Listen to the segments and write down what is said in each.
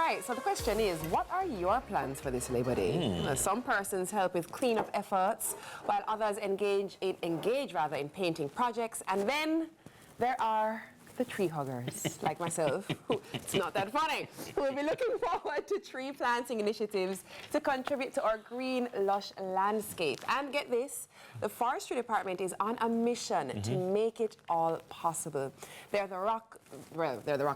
right, so the question is, what are your plans for this Labor Day? Some persons help with cleanup efforts, while others engage in painting projects, and then there are the tree huggers, like myself, who, it's not that funny, who will be looking forward to tree planting initiatives to contribute to our green, lush landscape. And get this, the Forestry Department is on a mission to make it all possible. They're the rock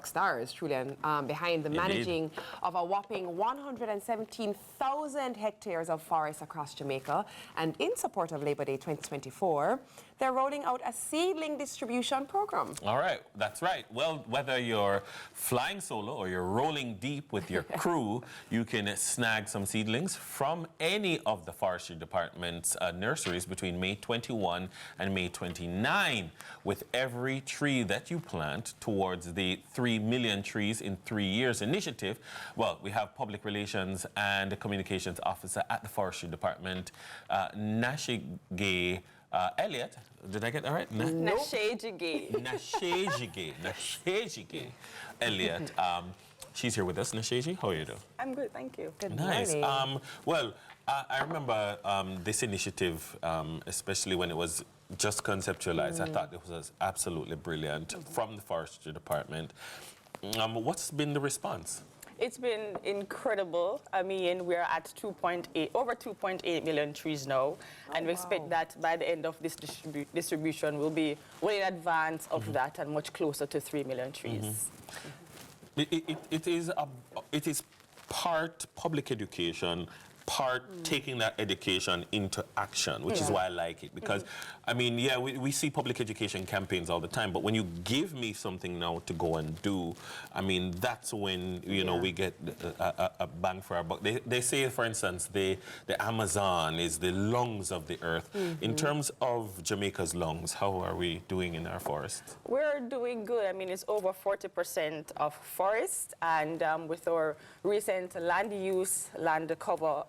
stars, truly, behind the managing of a whopping 117,000 hectares of forests across Jamaica. And in support of Labor Day 2024, they're rolling out a seedling distribution program. All right, that's right. Well, whether you're flying solo or you're rolling deep with your crew, you can snag some seedlings from any of the Forestry Department's nurseries between May 21 and May 29. With every tree that you plant towards the 3 million trees in 3 years initiative, well, we have public relations and communications officer at the Forestry Department, Nasheji-Gaye, Elliot, did I get that right? Nasheji-Gaye. Nasheji-Gaye. Nasheji-Gaye. Elliot, she's here with us. Nasheji, how are you doing? I'm good, thank you. Good Nice. morning. Well, I remember this initiative, especially when it was just conceptualized. I thought it was absolutely brilliant from the Forestry Department. What's been the response? It's been incredible. I mean, we're at over 2.8 million trees now, and we expect that by the end of this distribution, we'll be well in advance of that and much closer to 3 million trees. It is part public education, part taking that education into action, which is why I like it. Because, I mean, yeah, we see public education campaigns all the time, but when you give me something now to go and do, I mean, that's when, you know, we get a bang for our buck. They say, for instance, the Amazon is the lungs of the earth. In terms of Jamaica's lungs, how are we doing in our forests? We're doing good. I mean, it's over 40% of forest, and with our recent land use, land cover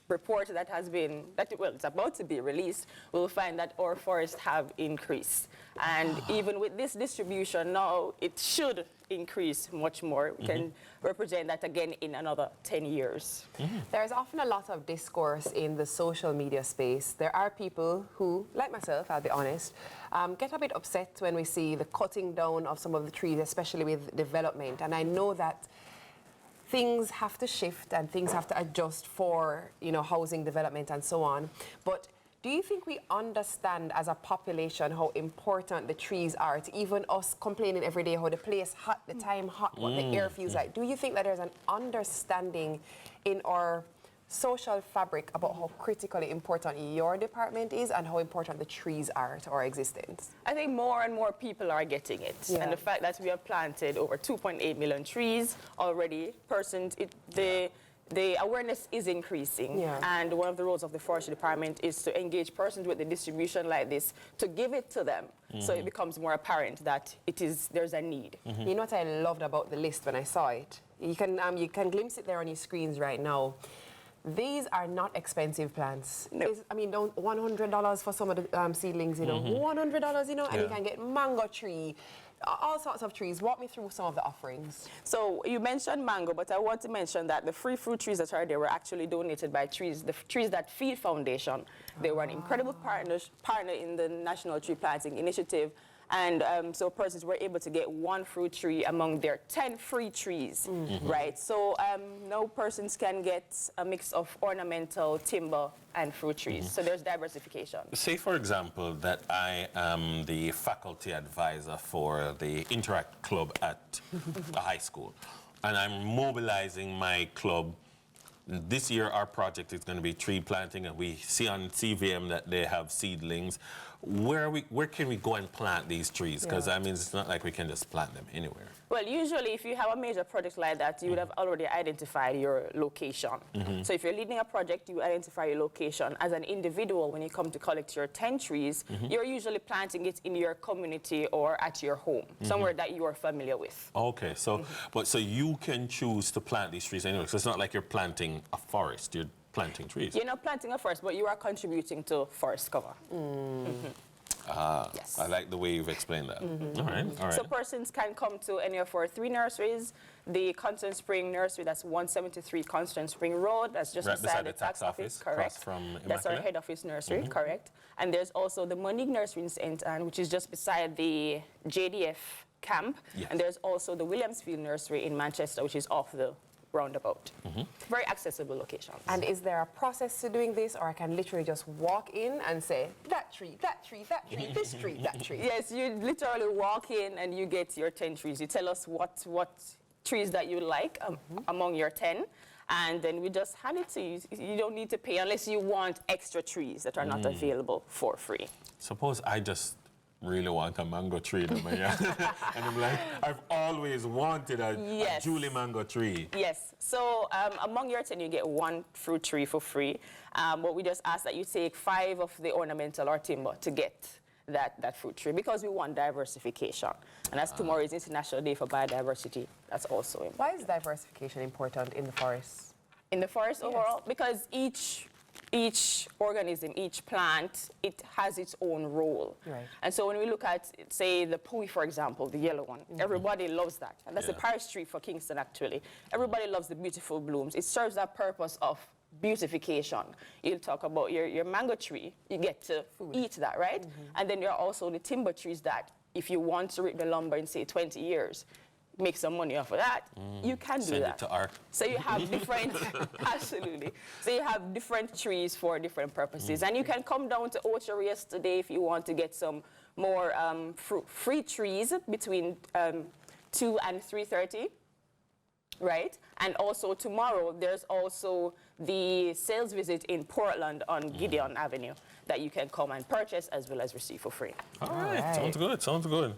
report that has been, it's about to be released, we'll find that our forests have increased. And even with this distribution now, it should increase much more. We can represent that again in another 10 years. There's often a lot of discourse in the social media space. There are people who, like myself, I'll be honest, get a bit upset when we see the cutting down of some of the trees, especially with development. And I know that things have to shift and things have to adjust for, you know, housing development and so on. But do you think we understand as a population how important the trees are, to even us complaining every day how the place hot, the time hot, what the air feels like? Do you think that there's an understanding in our social fabric about how critically important your department is and how important the trees are to our existence? I think more and more people are getting it. And the fact that we have planted over 2.8 million trees already, the awareness is increasing. And one of the roles of the Forestry Department is to engage persons with the distribution like this, to give it to them, so it becomes more apparent that there's a need. You know what I loved about the list when I saw it? You can glimpse it there on your screens right now. These are not expensive plants. No. I mean, $100 for some of the seedlings, you know, $100, you know, and you can get mango tree, all sorts of trees. Walk me through some of the offerings. So you mentioned mango, but I want to mention that the free fruit trees that are there were actually donated by the Trees That Feed Foundation. They were an incredible partner in the National Tree Planting Initiative. And so persons were able to get 1 fruit tree among their 10 free trees, right? So now persons can get a mix of ornamental, timber, and fruit trees. So there's diversification. Say, for example, that I am the faculty advisor for the Interact Club at the high school, and I'm mobilizing my club. This year, our project is going to be tree planting, and we see on CVM that they have seedlings. Where can we go and plant these trees? Because, I mean, it's not like we can just plant them anywhere. Well, usually, if you have a major project like that, you would have already identified your location. So if you're leading a project, you identify your location. As an individual, when you come to collect your 10 trees, you're usually planting it in your community or at your home, somewhere that you are familiar with. Okay, so so you can choose to plant these trees anyway. So it's not like you're planting a forest. You're planting trees. You're not planting a forest, but you are contributing to forest cover. Yes. I like the way you've explained that. All right, all right. So persons can come to any of our 3 nurseries. The Constant Spring Nursery, that's 173 Constant Spring Road. That's just Right beside the tax office. across Correct. from That's our Immaculate? head office nursery. Correct. And there's also the Monique Nursery in St. Anne, which is just beside the JDF camp. Yes. And there's also the Williamsfield Nursery in Manchester, which is off the roundabout. Very accessible location. And is there a process to doing this, or I can literally just walk in and say, that tree, that tree, that tree, this tree, that tree? Yes, you literally walk in and you get your 10 trees. You tell us what trees that you like among your 10, and then we just hand it to you. You don't need to pay unless you want extra trees that are not available for free. Suppose I just really want a mango tree in my yard. And I'm like, I've always wanted a Yes. Julie mango tree. Yes, so among your 10, you get 1 fruit tree for free. But we just ask that you take 5 of the ornamental or timber to get that fruit tree, because we want diversification. And as tomorrow is International Day for Biodiversity, that's also important. Why is diversification important in the forest? In the forest overall, because each organism, each plant, it has its own role. Right. And so when we look at, say, the pui, for example, the yellow one, everybody loves that. And that's the Paris tree for Kingston, actually. Everybody loves the beautiful blooms. It serves that purpose of beautification. You'll talk about your mango tree, you get to eat that, right? And then there are also the timber trees that, if you want to reap the lumber in, say, 20 years, make some money off of that, you can do Send that. it to art. So you have different, absolutely. So you have different trees for different purposes. And you can come down to Orchards today if you want to get some more free trees between 2 and 3:30, right? And also tomorrow, there's also the sales visit in Portland on Gideon Avenue that you can come and purchase as well as receive for free. All right, sounds good, sounds good.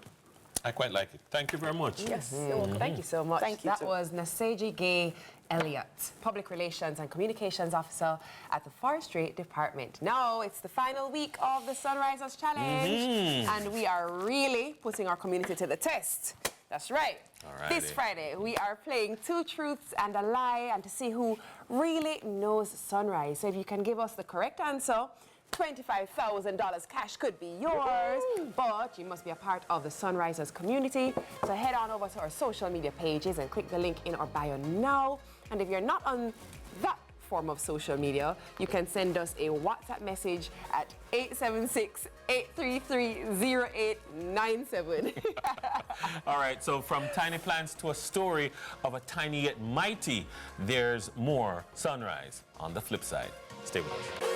I quite like it. Thank you very much. Yes. Thank you so much. Thank you That too. was Nasheji-Gaye Elliot, Public Relations and Communications Officer at the Forestry Department. Now it's the final week of the Sunrisers Challenge, and we are really putting our community to the test. That's right. Alrighty. This Friday, we are playing 2 truths and a lie, and to see who really knows sunrise. So if you can give us the correct answer, $25,000 cash could be yours, but you must be a part of the Sunrisers community. So head on over to our social media pages and click the link in our bio now. And if you're not on that form of social media, you can send us a WhatsApp message at 876-833-0897. All right, so from tiny plants to a story of a tiny yet mighty, there's more sunrise on the flip side. Stay with us.